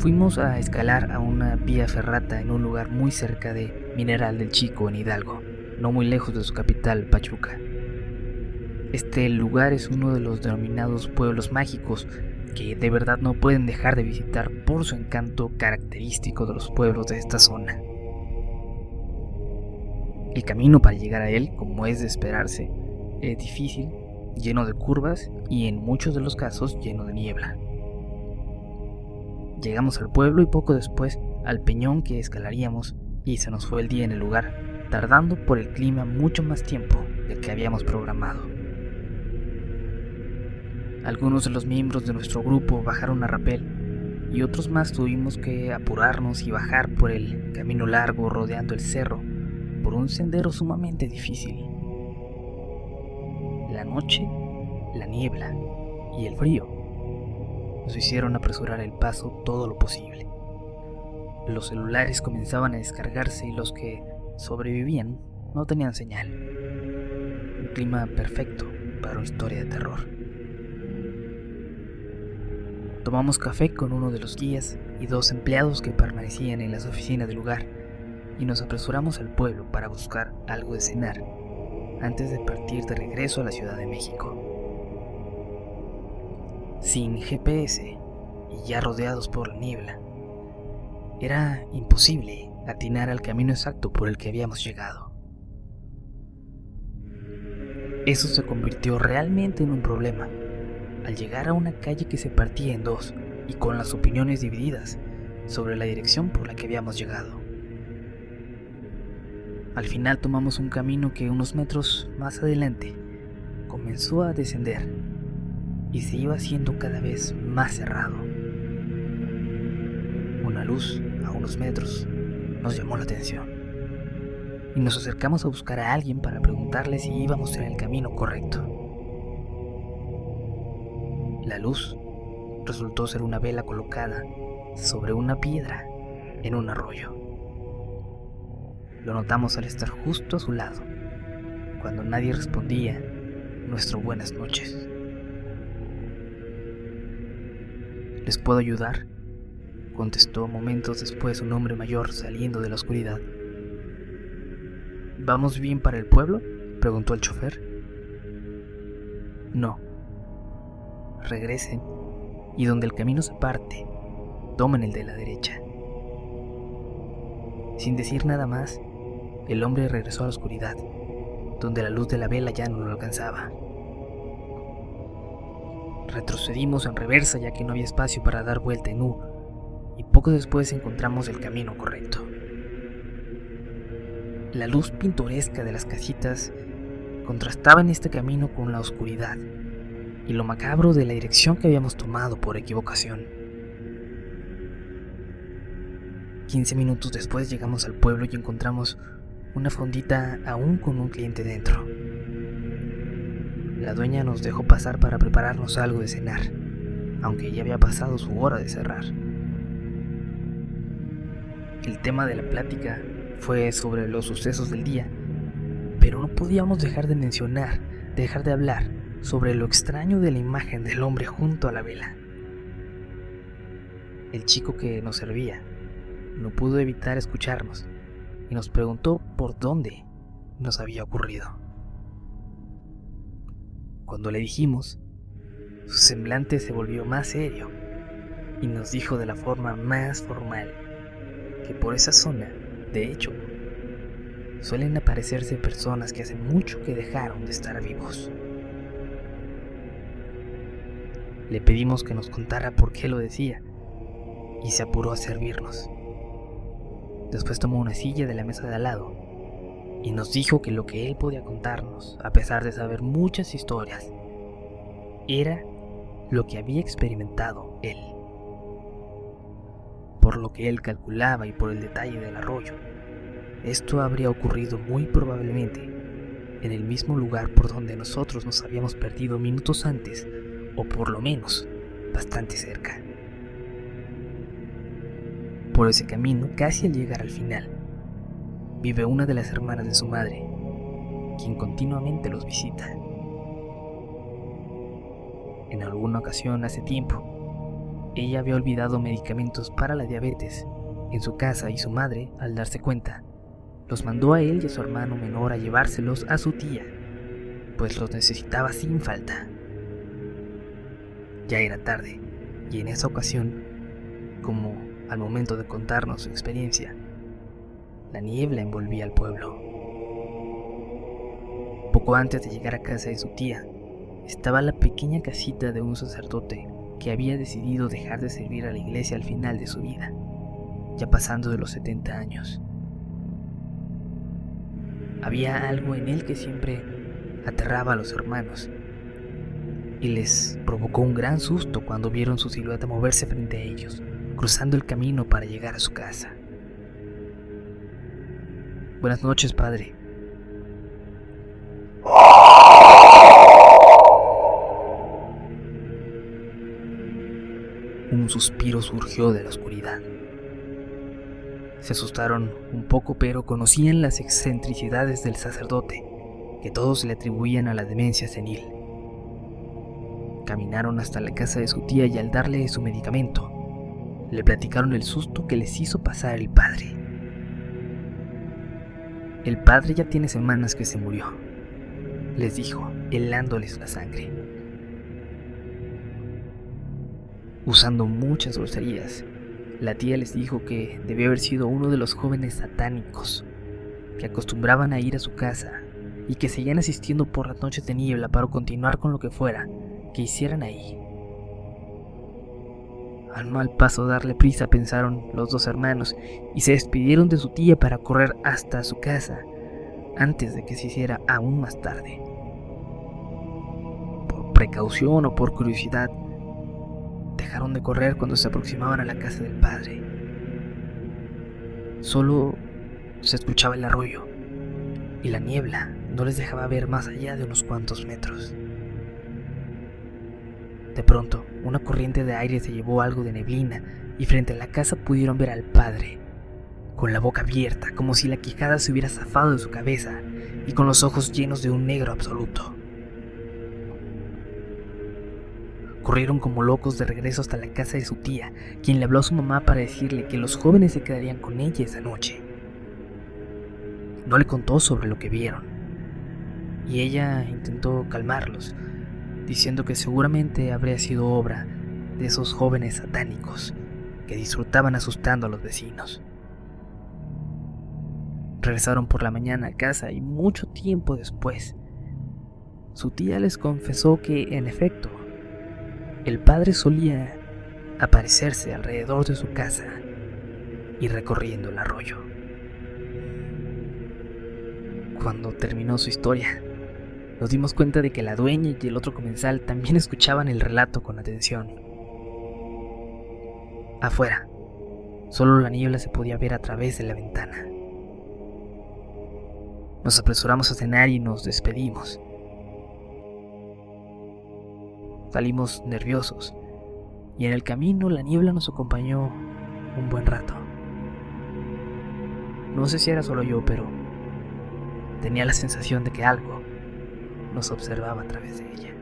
Fuimos a escalar a una vía ferrata en un lugar muy cerca de Mineral del Chico, en Hidalgo, no muy lejos de su capital, Pachuca. Este lugar es uno de los denominados pueblos mágicos que de verdad no pueden dejar de visitar por su encanto característico de los pueblos de esta zona. El camino para llegar a él, como es de esperarse, es difícil, lleno de curvas y en muchos de los casos lleno de niebla. Llegamos al pueblo y poco después al peñón que escalaríamos y se nos fue el día en el lugar, tardando por el clima mucho más tiempo del que habíamos programado. Algunos de los miembros de nuestro grupo bajaron a rapel y otros más tuvimos que apurarnos y bajar por el camino largo rodeando el cerro por un sendero sumamente difícil. La noche, la niebla y el frío nos hicieron apresurar el paso todo lo posible. Los celulares comenzaban a descargarse y los que sobrevivían no tenían señal. Un clima perfecto para una historia de terror. Tomamos café con uno de los guías y dos empleados que permanecían en las oficinas del lugar y nos apresuramos al pueblo para buscar algo de cenar antes de partir de regreso a la Ciudad de México. Sin GPS y ya rodeados por la niebla, era imposible atinar al camino exacto por el que habíamos llegado. Eso se convirtió realmente en un problema al llegar a una calle que se partía en dos y con las opiniones divididas sobre la dirección por la que habíamos llegado. Al final tomamos un camino que unos metros más adelante comenzó a descender y se iba haciendo cada vez más cerrado. Una luz a unos metros nos llamó la atención y nos acercamos a buscar a alguien para preguntarle si íbamos en el camino correcto. La luz resultó ser una vela colocada sobre una piedra en un arroyo. Lo notamos al estar justo a su lado, cuando nadie respondía nuestro buenas noches. ¿Les puedo ayudar?, contestó momentos después un hombre mayor saliendo de la oscuridad. ¿Vamos bien para el pueblo?, preguntó el chofer. No. Regresen y donde el camino se parte, tomen el de la derecha. Sin decir nada más, el hombre regresó a la oscuridad, donde la luz de la vela ya no lo alcanzaba. Retrocedimos en reversa ya que no había espacio para dar vuelta en U, y poco después encontramos el camino correcto. La luz pintoresca de las casitas contrastaba en este camino con la oscuridad y lo macabro de la dirección que habíamos tomado por equivocación. 15 minutos después llegamos al pueblo y encontramos una fondita aún con un cliente dentro. La dueña nos dejó pasar para prepararnos algo de cenar, aunque ya había pasado su hora de cerrar. El tema de la plática fue sobre los sucesos del día, pero no podíamos dejar de hablar sobre lo extraño de la imagen del hombre junto a la vela. El chico que nos servía no pudo evitar escucharnos y nos preguntó por dónde nos había ocurrido. Cuando le dijimos, su semblante se volvió más serio y nos dijo de la forma más formal que por esa zona, de hecho, suelen aparecerse personas que hace mucho que dejaron de estar vivos. Le pedimos que nos contara por qué lo decía y se apuró a servirnos. Después tomó una silla de la mesa de al lado y nos dijo que lo que él podía contarnos, a pesar de saber muchas historias, era lo que había experimentado él. Por lo que él calculaba y por el detalle del arroyo, esto habría ocurrido muy probablemente en el mismo lugar por donde nosotros nos habíamos perdido minutos antes, o por lo menos bastante cerca. Por ese camino, casi al llegar al final, vive una de las hermanas de su madre, quien continuamente los visita. En alguna ocasión hace tiempo, ella había olvidado medicamentos para la diabetes en su casa y su madre, al darse cuenta, los mandó a él y a su hermano menor a llevárselos a su tía, pues los necesitaba sin falta. Ya era tarde, y en esa ocasión, como al momento de contarnos su experiencia, la niebla envolvía al pueblo. Poco antes de llegar a casa de su tía, estaba la pequeña casita de un sacerdote que había decidido dejar de servir a la iglesia al final de su vida, ya pasando de los 70 años. Había algo en él que siempre aterraba a los hermanos y les provocó un gran susto cuando vieron su silueta moverse frente a ellos, cruzando el camino para llegar a su casa. Buenas noches, padre. Un suspiro surgió de la oscuridad. Se asustaron un poco, pero conocían las excentricidades del sacerdote, que todos le atribuían a la demencia senil. Caminaron hasta la casa de su tía y al darle su medicamento, le platicaron el susto que les hizo pasar el padre. El padre ya tiene semanas que se murió, les dijo, helándoles la sangre. Usando muchas groserías, la tía les dijo que debió haber sido uno de los jóvenes satánicos que acostumbraban a ir a su casa y que seguían asistiendo por las noches de niebla para continuar con lo que fuera que hicieran ahí. Al mal paso darle prisa, pensaron los dos hermanos, y se despidieron de su tía para correr hasta su casa antes de que se hiciera aún más tarde. Por precaución o por curiosidad, dejaron de correr cuando se aproximaban a la casa del padre. Solo se escuchaba el arroyo y la niebla no les dejaba ver más allá de unos cuantos metros. De pronto, una corriente de aire se llevó algo de neblina y frente a la casa pudieron ver al padre, con la boca abierta, como si la quijada se hubiera zafado de su cabeza y con los ojos llenos de un negro absoluto. Corrieron como locos de regreso hasta la casa de su tía, quien le habló a su mamá para decirle que los jóvenes se quedarían con ella esa noche. No le contó sobre lo que vieron, y ella intentó calmarlos, diciendo que seguramente habría sido obra de esos jóvenes satánicos que disfrutaban asustando a los vecinos. Regresaron por la mañana a casa y mucho tiempo después, su tía les confesó que, en efecto, el padre solía aparecerse alrededor de su casa y recorriendo el arroyo. Cuando terminó su historia, nos dimos cuenta de que la dueña y el otro comensal también escuchaban el relato con atención. Afuera, solo la niebla se podía ver a través de la ventana. Nos apresuramos a cenar y nos despedimos. Salimos nerviosos, y en el camino la niebla nos acompañó un buen rato. No sé si era solo yo, pero tenía la sensación de que algo nos observaba a través de ella.